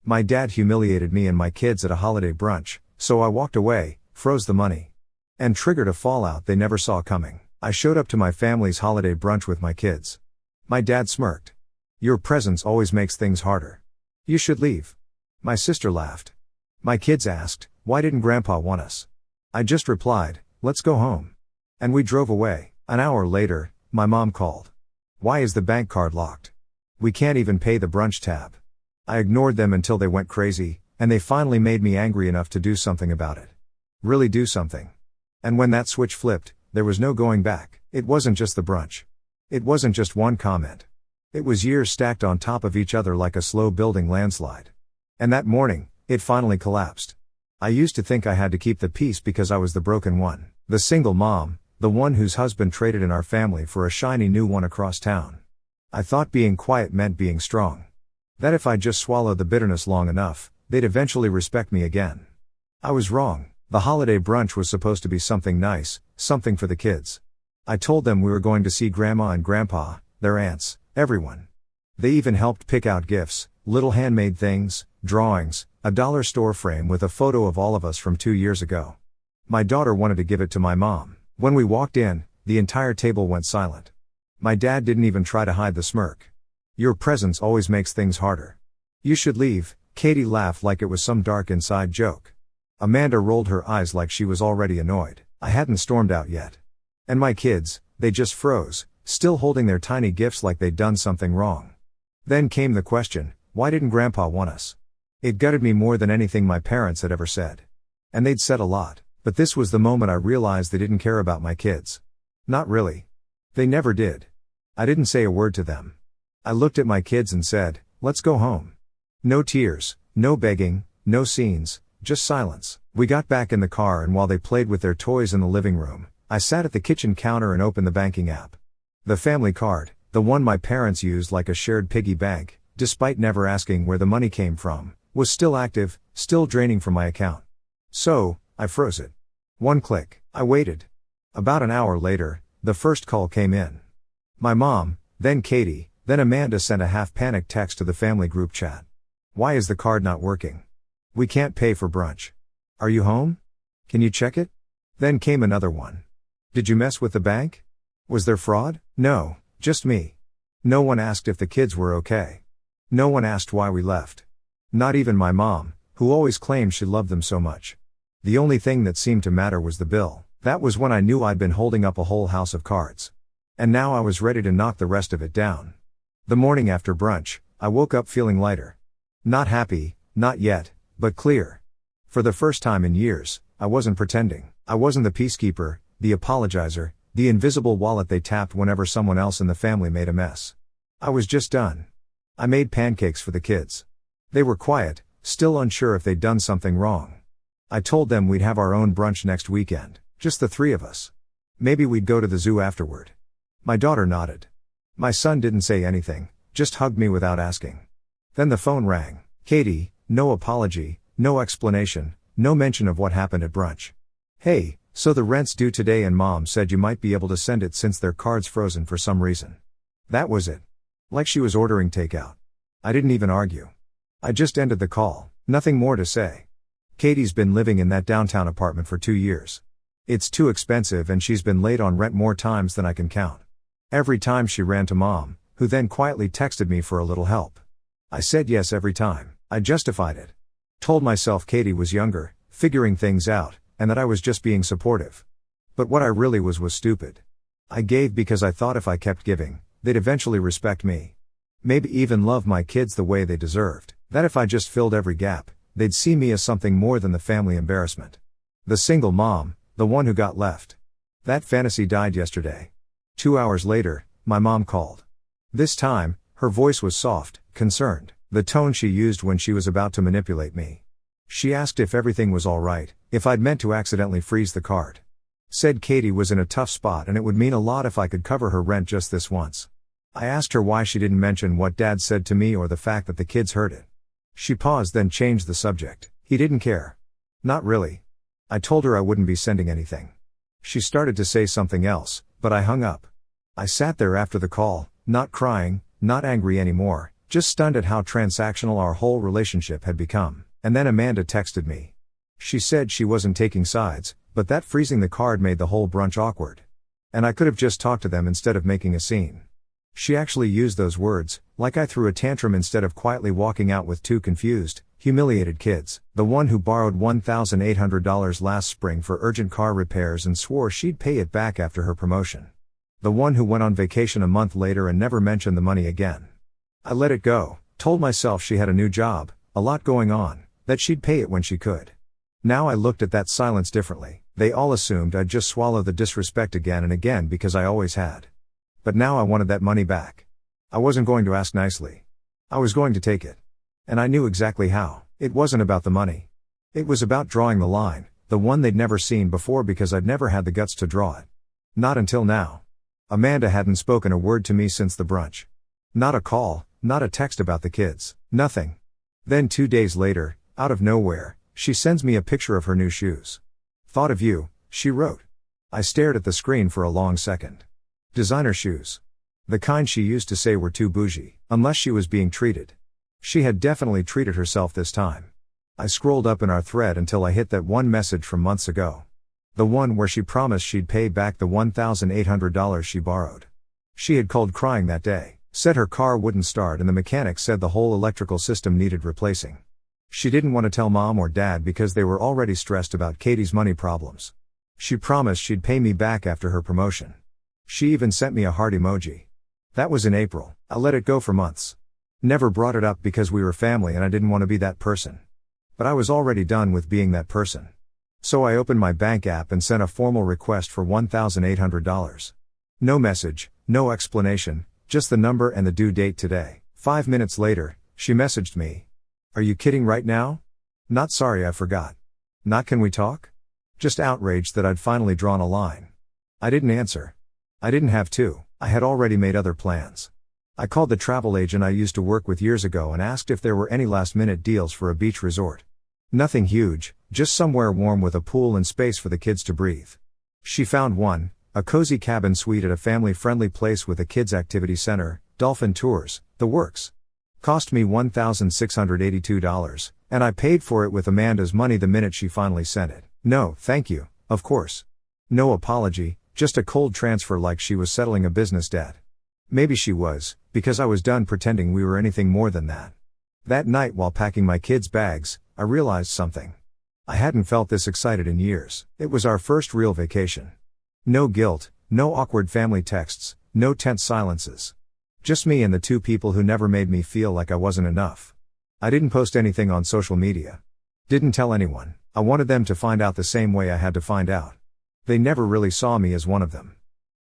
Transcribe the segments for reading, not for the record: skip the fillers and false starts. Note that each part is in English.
My dad humiliated me and my kids at a holiday brunch, so I walked away, froze the money, and triggered a fallout they never saw coming. I showed up to my family's holiday brunch with my kids. My dad smirked. "Your presence always makes things harder. You should leave." My sister laughed. My kids asked, "Why didn't Grandpa want us?" I just replied, "Let's go home." And we drove away. An hour later, my mom called. "Why is the bank card locked? We can't even pay the brunch tab." I ignored them until they went crazy, and they finally made me angry enough to do something about it. Really do something. And when that switch flipped, there was no going back. It wasn't just the brunch. It wasn't just one comment. It was years stacked on top of each other like a slow building landslide. And that morning, it finally collapsed. I used to think I had to keep the peace because I was the broken one. The single mom, the one whose husband traded in our family for a shiny new one across town. I thought being quiet meant being strong. That if I just swallowed the bitterness long enough, they'd eventually respect me again. I was wrong. The holiday brunch was supposed to be something nice, something for the kids. I told them we were going to see Grandma and Grandpa, their aunts, everyone. They even helped pick out gifts, little handmade things, drawings, a dollar store frame with a photo of all of us from 2 years ago. My daughter wanted to give it to my mom. When we walked in, the entire table went silent. My dad didn't even try to hide the smirk. "Your presence always makes things harder. You should leave." Katie laughed like it was some dark inside joke. Amanda rolled her eyes like she was already annoyed. I hadn't stormed out yet. And my kids, they just froze, still holding their tiny gifts like they'd done something wrong. Then came the question, why didn't Grandpa want us? It gutted me more than anything my parents had ever said. And they'd said a lot, but this was the moment I realized they didn't care about my kids. Not really. They never did. I didn't say a word to them. I looked at my kids and said, "Let's go home." No tears, no begging, no scenes, just silence. We got back in the car, and while they played with their toys in the living room, I sat at the kitchen counter and opened the banking app. The family card, the one my parents used like a shared piggy bank, despite never asking where the money came from, was still active, still draining from my account. So, I froze it. One click. I waited. About an hour later, the first call came in. My mom, then Katie, then Amanda sent a half-panicked text to the family group chat. "Why is the card not working? We can't pay for brunch. Are you home? Can you check it?" Then came another one. "Did you mess with the bank? Was there fraud?" "No, just me." No one asked if the kids were okay. No one asked why we left. Not even my mom, who always claimed she loved them so much. The only thing that seemed to matter was the bill. That was when I knew I'd been holding up a whole house of cards. And now I was ready to knock the rest of it down. The morning after brunch, I woke up feeling lighter. Not happy, not yet, but clear. For the first time in years, I wasn't pretending. I wasn't the peacekeeper, the apologizer, the invisible wallet they tapped whenever someone else in the family made a mess. I was just done. I made pancakes for the kids. They were quiet, still unsure if they'd done something wrong. I told them we'd have our own brunch next weekend, just the three of us. Maybe we'd go to the zoo afterward. My daughter nodded. My son didn't say anything, just hugged me without asking. Then the phone rang. "Katie," no apology, no explanation, no mention of what happened at brunch. "Hey, so the rent's due today and Mom said you might be able to send it since their card's frozen for some reason." That was it. Like she was ordering takeout. I didn't even argue. I just ended the call, nothing more to say. Katie's been living in that downtown apartment for 2 years. It's too expensive and she's been late on rent more times than I can count. Every time she ran to Mom, who then quietly texted me for a little help. I said yes every time. I justified it. Told myself Katie was younger, figuring things out, and that I was just being supportive. But what I really was stupid. I gave because I thought if I kept giving, they'd eventually respect me. Maybe even love my kids the way they deserved. That if I just filled every gap, they'd see me as something more than the family embarrassment. The single mom, the one who got left. That fantasy died yesterday. 2 hours later, my mom called. This time, her voice was soft, concerned, the tone she used when she was about to manipulate me. She asked if everything was all right, if I'd meant to accidentally freeze the card. Said Katie was in a tough spot and it would mean a lot if I could cover her rent just this once. I asked her why she didn't mention what Dad said to me or the fact that the kids heard it. She paused, then changed the subject. "He didn't care." "Not really." I told her I wouldn't be sending anything. She started to say something else, but I hung up. I sat there after the call, not crying, not angry anymore, just stunned at how transactional our whole relationship had become. And then Amanda texted me. She said she wasn't taking sides, but that freezing the card made the whole brunch awkward. And I could have just talked to them instead of making a scene. She actually used those words, like I threw a tantrum instead of quietly walking out with two confused, humiliated kids. The one who borrowed $1,800 last spring for urgent car repairs and swore she'd pay it back after her promotion. The one who went on vacation a month later and never mentioned the money again. I let it go, told myself she had a new job, a lot going on, that she'd pay it when she could. Now I looked at that silence differently. They all assumed I'd just swallow the disrespect again and again because I always had. But now I wanted that money back. I wasn't going to ask nicely. I was going to take it. And I knew exactly how. It wasn't about the money. It was about drawing the line, the one they'd never seen before because I'd never had the guts to draw it. Not until now. Amanda hadn't spoken a word to me since the brunch. Not a call, not a text about the kids, nothing. Then 2 days later, out of nowhere, she sends me a picture of her new shoes. "Thought of you," she wrote. I stared at the screen for a long second. Designer shoes. The kind she used to say were too bougie, unless she was being treated. She had definitely treated herself this time. I scrolled up in our thread until I hit that one message from months ago. The one where she promised she'd pay back the $1,800 she borrowed. She had called crying that day, said her car wouldn't start and the mechanic said the whole electrical system needed replacing. She didn't want to tell mom or dad because they were already stressed about Katie's money problems. She promised she'd pay me back after her promotion. She even sent me a heart emoji. That was in April. I let it go for months. Never brought it up because we were family and I didn't want to be that person. But I was already done with being that person. So I opened my bank app and sent a formal request for $1,800. No message, no explanation, just the number and the due date today. 5 minutes later, she messaged me. "Are you kidding right now? Not sorry I forgot. Not can we talk?" Just outraged that I'd finally drawn a line. I didn't answer. I didn't have to. I had already made other plans. I called the travel agent I used to work with years ago and asked if there were any last-minute deals for a beach resort. Nothing huge, just somewhere warm with a pool and space for the kids to breathe. She found one, a cozy cabin suite at a family-friendly place with a kids' activity center, dolphin tours, the works. Cost me $1,682, and I paid for it with Amanda's money the minute she finally sent it. No, thank you, of course. No apology, just a cold transfer like she was settling a business debt. Maybe she was, because I was done pretending we were anything more than that. That night while packing my kids' bags, I realized something. I hadn't felt this excited in years. It was our first real vacation. No guilt, no awkward family texts, no tense silences. Just me and the two people who never made me feel like I wasn't enough. I didn't post anything on social media. Didn't tell anyone. I wanted them to find out the same way I had to find out. They never really saw me as one of them.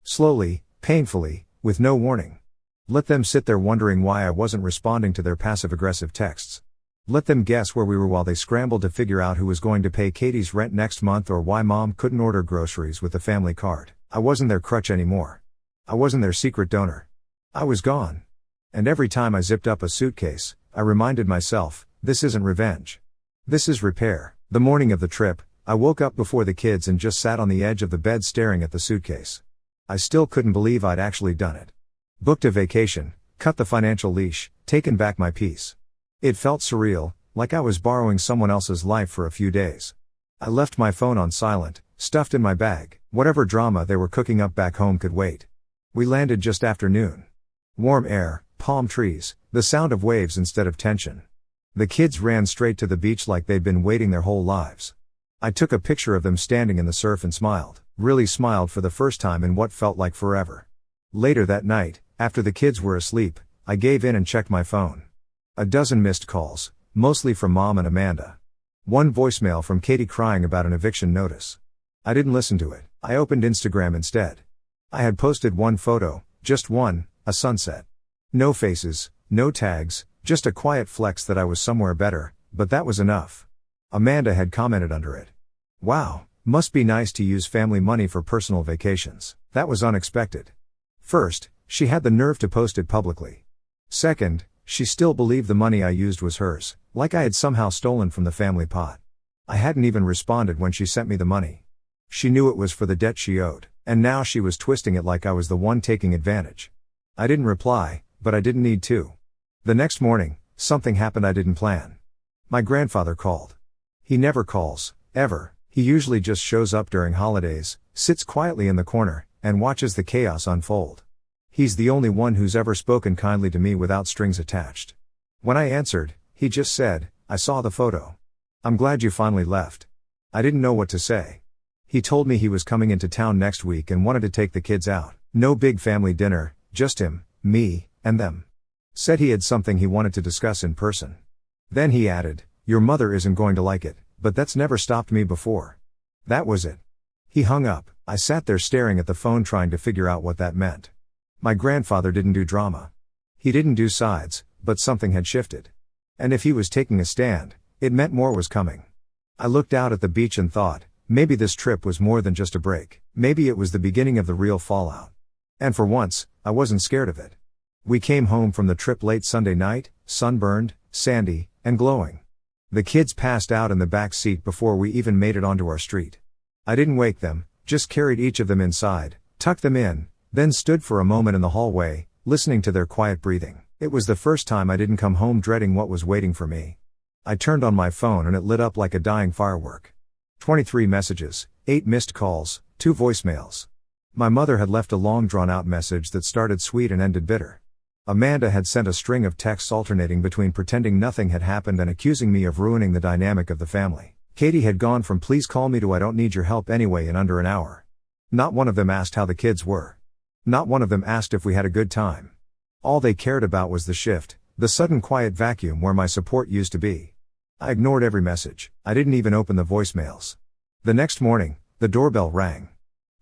Slowly, painfully, with no warning. Let them sit there wondering why I wasn't responding to their passive-aggressive texts. Let them guess where we were while they scrambled to figure out who was going to pay Katie's rent next month or why mom couldn't order groceries with the family card. I wasn't their crutch anymore. I wasn't their secret donor. I was gone. And every time I zipped up a suitcase, I reminded myself, this isn't revenge. This is repair. The morning of the trip, I woke up before the kids and just sat on the edge of the bed staring at the suitcase. I still couldn't believe I'd actually done it. Booked a vacation, cut the financial leash, taken back my peace. It felt surreal, like I was borrowing someone else's life for a few days. I left my phone on silent, stuffed in my bag. Whatever drama they were cooking up back home could wait. We landed just after noon. Warm air, palm trees, the sound of waves instead of tension. The kids ran straight to the beach like they'd been waiting their whole lives. I took a picture of them standing in the surf and smiled, really smiled for the first time in what felt like forever. Later that night, after the kids were asleep, I gave in and checked my phone. A dozen missed calls, mostly from mom and Amanda. One voicemail from Katie crying about an eviction notice. I didn't listen to it. I opened Instagram instead. I had posted one photo, just one, a sunset. No faces, no tags, just a quiet flex that I was somewhere better, but that was enough. Amanda had commented under it. Wow, must be nice to use family money for personal vacations. That was unexpected. First, she had the nerve to post it publicly. Second, she still believed the money I used was hers, like I had somehow stolen from the family pot. I hadn't even responded when she sent me the money. She knew it was for the debt she owed, and now she was twisting it like I was the one taking advantage. I didn't reply, but I didn't need to. The next morning, something happened I didn't plan. My grandfather called. He never calls, ever. He usually just shows up during holidays, sits quietly in the corner, and watches the chaos unfold. He's the only one who's ever spoken kindly to me without strings attached. When I answered, he just said, "I saw the photo. I'm glad you finally left." I didn't know what to say. He told me he was coming into town next week and wanted to take the kids out. No big family dinner, just him, me, and them. Said he had something he wanted to discuss in person. Then he added, "Your mother isn't going to like it, but that's never stopped me before." That was it. He hung up. I sat there staring at the phone trying to figure out what that meant. My grandfather didn't do drama. He didn't do sides, but something had shifted. And if he was taking a stand, it meant more was coming. I looked out at the beach and thought, maybe this trip was more than just a break. Maybe it was the beginning of the real fallout. And for once, I wasn't scared of it. We came home from the trip late Sunday night, sunburned, sandy, and glowing. The kids passed out in the back seat before we even made it onto our street. I didn't wake them, just carried each of them inside, tucked them in, then stood for a moment in the hallway, listening to their quiet breathing. It was the first time I didn't come home dreading what was waiting for me. I turned on my phone and it lit up like a dying firework. 23 messages, 8 missed calls, 2 voicemails. My mother had left a long drawn-out message that started sweet and ended bitter. Amanda had sent a string of texts alternating between pretending nothing had happened and accusing me of ruining the dynamic of the family. Katie had gone from "please call me" to "I don't need your help anyway" in under an hour. Not one of them asked how the kids were. Not one of them asked if we had a good time. All they cared about was the shift, the sudden quiet vacuum where my support used to be. I ignored every message. I didn't even open the voicemails. The next morning, the doorbell rang.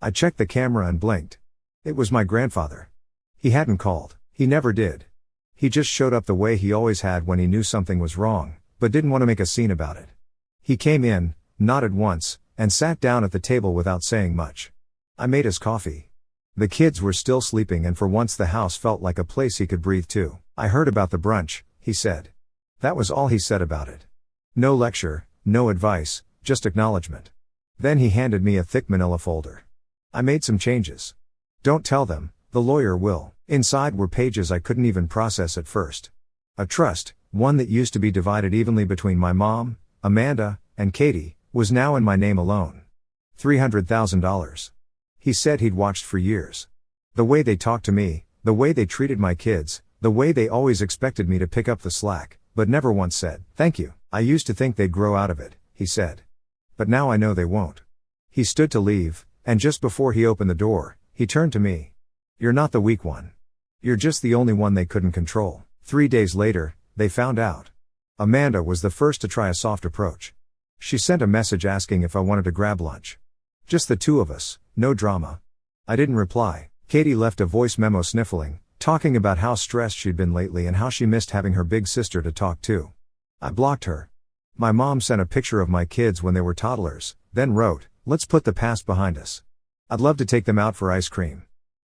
I checked the camera and blinked. It was my grandfather. He hadn't called. He never did. He just showed up the way he always had when he knew something was wrong, but didn't want to make a scene about it. He came in, nodded once, and sat down at the table without saying much. I made his coffee. The kids were still sleeping and for once the house felt like a place he could breathe to. "I heard about the brunch," he said. That was all he said about it. No lecture, no advice, just acknowledgement. Then he handed me a thick manila folder. I made some changes. "Don't tell them, the lawyer will." Inside were pages I couldn't even process at first. A trust, one that used to be divided evenly between my mom, Amanda, and Katie, was now in my name alone. $300,000. He said he'd watched for years. The way they talked to me, the way they treated my kids, the way they always expected me to pick up the slack, but never once said, "Thank you." "I used to think they'd grow out of it," he said. "But now I know they won't." He stood to leave, and just before he opened the door, he turned to me. "You're not the weak one. You're just the only one they couldn't control." 3 days later, they found out. Amanda was the first to try a soft approach. She sent a message asking if I wanted to grab lunch. Just the two of us, no drama. I didn't reply. Katie left a voice memo sniffling, talking about how stressed she'd been lately and how she missed having her big sister to talk to. I blocked her. My mom sent a picture of my kids when they were toddlers, then wrote, "Let's put the past behind us. I'd love to take them out for ice cream."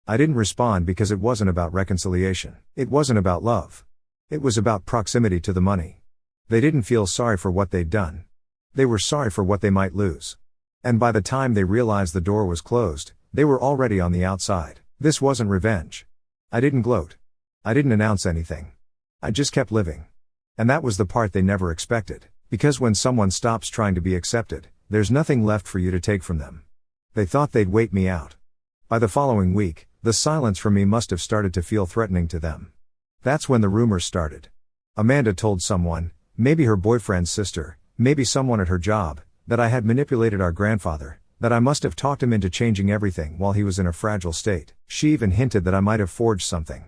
I didn't respond because it wasn't about reconciliation. It wasn't about love. It was about proximity to the money. They didn't feel sorry for what they'd done. They were sorry for what they might lose. And by the time they realized the door was closed, they were already on the outside. This wasn't revenge. I didn't gloat. I didn't announce anything. I just kept living. And that was the part they never expected. Because when someone stops trying to be accepted, there's nothing left for you to take from them. They thought they'd wait me out. By the following week, the silence from me must have started to feel threatening to them. That's when the rumors started. Amanda told someone, maybe her boyfriend's sister, maybe someone at her job, that I had manipulated our grandfather, that I must have talked him into changing everything while he was in a fragile state. She even hinted that I might have forged something.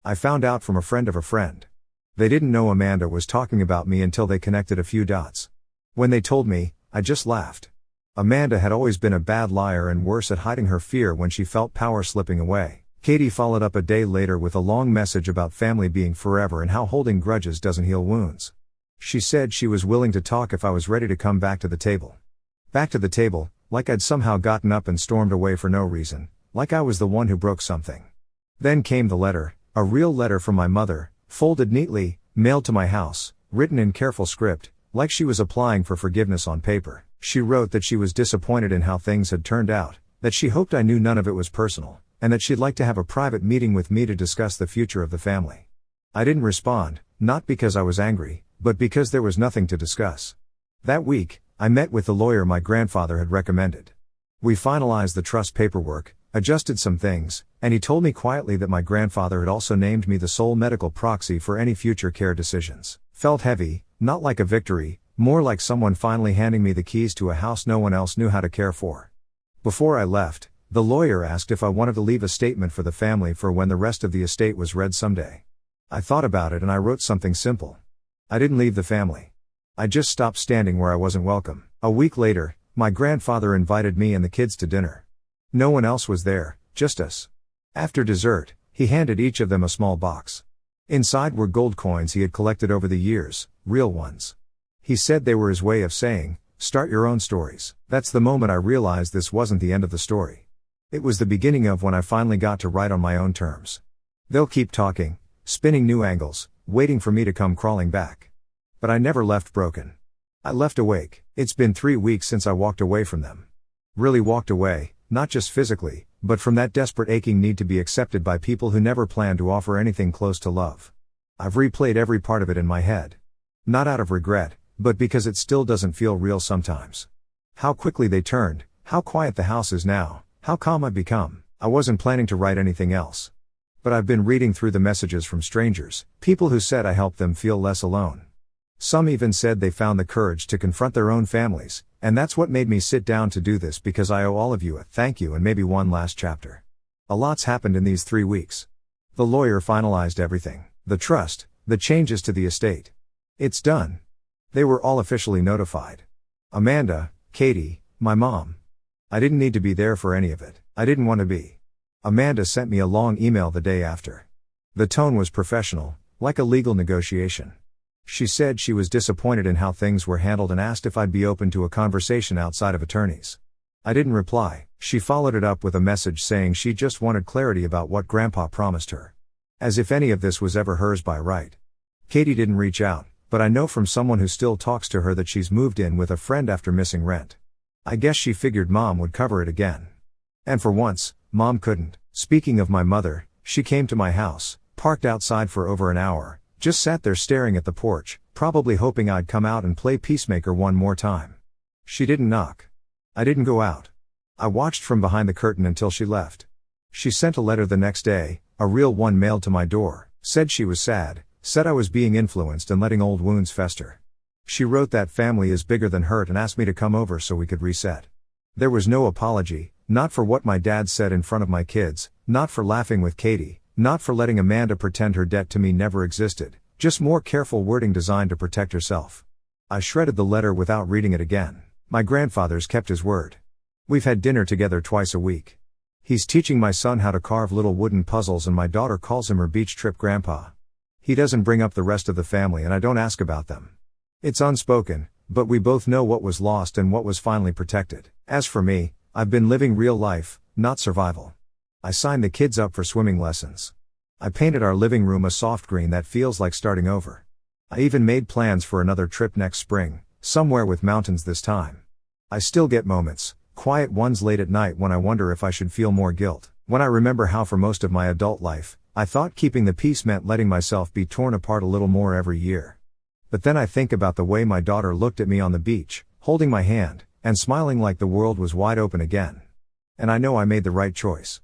I found out from a friend of a friend. They didn't know Amanda was talking about me until they connected a few dots. When they told me, I just laughed. Amanda had always been a bad liar and worse at hiding her fear when she felt power slipping away. Katie followed up a day later with a long message about family being forever and how holding grudges doesn't heal wounds. She said she was willing to talk if I was ready to come back to the table. Back to the table, like I'd somehow gotten up and stormed away for no reason, like I was the one who broke something. Then came the letter, a real letter from my mother, folded neatly, mailed to my house, written in careful script, like she was applying for forgiveness on paper. She wrote that she was disappointed in how things had turned out, that she hoped I knew none of it was personal, and that she'd like to have a private meeting with me to discuss the future of the family. I didn't respond, not because I was angry, but because there was nothing to discuss. That week, I met with the lawyer my grandfather had recommended. We finalized the trust paperwork, adjusted some things, and he told me quietly that my grandfather had also named me the sole medical proxy for any future care decisions. Felt heavy, not like a victory, more like someone finally handing me the keys to a house no one else knew how to care for. Before I left, the lawyer asked if I wanted to leave a statement for the family for when the rest of the estate was read someday. I thought about it and I wrote something simple. I didn't leave the family. I just stopped standing where I wasn't welcome. A week later, my grandfather invited me and the kids to dinner. No one else was there, just us. After dessert, he handed each of them a small box. Inside were gold coins he had collected over the years, real ones. He said they were his way of saying, "Start your own stories." That's the moment I realized this wasn't the end of the story. It was the beginning of when I finally got to write on my own terms. They'll keep talking, spinning new angles, waiting for me to come crawling back. But I never left broken. I left awake. It's been 3 weeks since I walked away from them. Really walked away, not just physically, but from that desperate aching need to be accepted by people who never planned to offer anything close to love. I've replayed every part of it in my head. Not out of regret, but because it still doesn't feel real sometimes. How quickly they turned, how quiet the house is now, how calm I've become. I wasn't planning to write anything else. But I've been reading through the messages from strangers, people who said I helped them feel less alone. Some even said they found the courage to confront their own families, and that's what made me sit down to do this, because I owe all of you a thank you and maybe one last chapter. A lot's happened in these 3 weeks. The lawyer finalized everything, the trust, the changes to the estate. It's done. They were all officially notified. Amanda, Katie, my mom. I didn't need to be there for any of it. I didn't want to be. Amanda sent me a long email the day after. The tone was professional, like a legal negotiation. She said she was disappointed in how things were handled and asked if I'd be open to a conversation outside of attorneys. I didn't reply. She followed it up with a message saying she just wanted clarity about what Grandpa promised her. As if any of this was ever hers by right. Katie didn't reach out, but I know from someone who still talks to her that she's moved in with a friend after missing rent. I guess she figured Mom would cover it again. And for once, Mom couldn't. Speaking of my mother, she came to my house, parked outside for over an hour, just sat there staring at the porch, probably hoping I'd come out and play peacemaker one more time. She didn't knock. I didn't go out. I watched from behind the curtain until she left. She sent a letter the next day, a real one mailed to my door, said she was sad, said I was being influenced and letting old wounds fester. She wrote that family is bigger than hurt and asked me to come over so we could reset. There was no apology, not for what my dad said in front of my kids, not for laughing with Katie, not for letting Amanda pretend her debt to me never existed, just more careful wording designed to protect herself. I shredded the letter without reading it again. My grandfather's kept his word. We've had dinner together twice a week. He's teaching my son how to carve little wooden puzzles and my daughter calls him her beach trip grandpa. He doesn't bring up the rest of the family and I don't ask about them. It's unspoken, but we both know what was lost and what was finally protected. As for me, I've been living real life, not survival. I signed the kids up for swimming lessons. I painted our living room a soft green that feels like starting over. I even made plans for another trip next spring, somewhere with mountains this time. I still get moments, quiet ones late at night when I wonder if I should feel more guilt. When I remember how for most of my adult life, I thought keeping the peace meant letting myself be torn apart a little more every year. But then I think about the way my daughter looked at me on the beach, holding my hand, and smiling like the world was wide open again. And I know I made the right choice.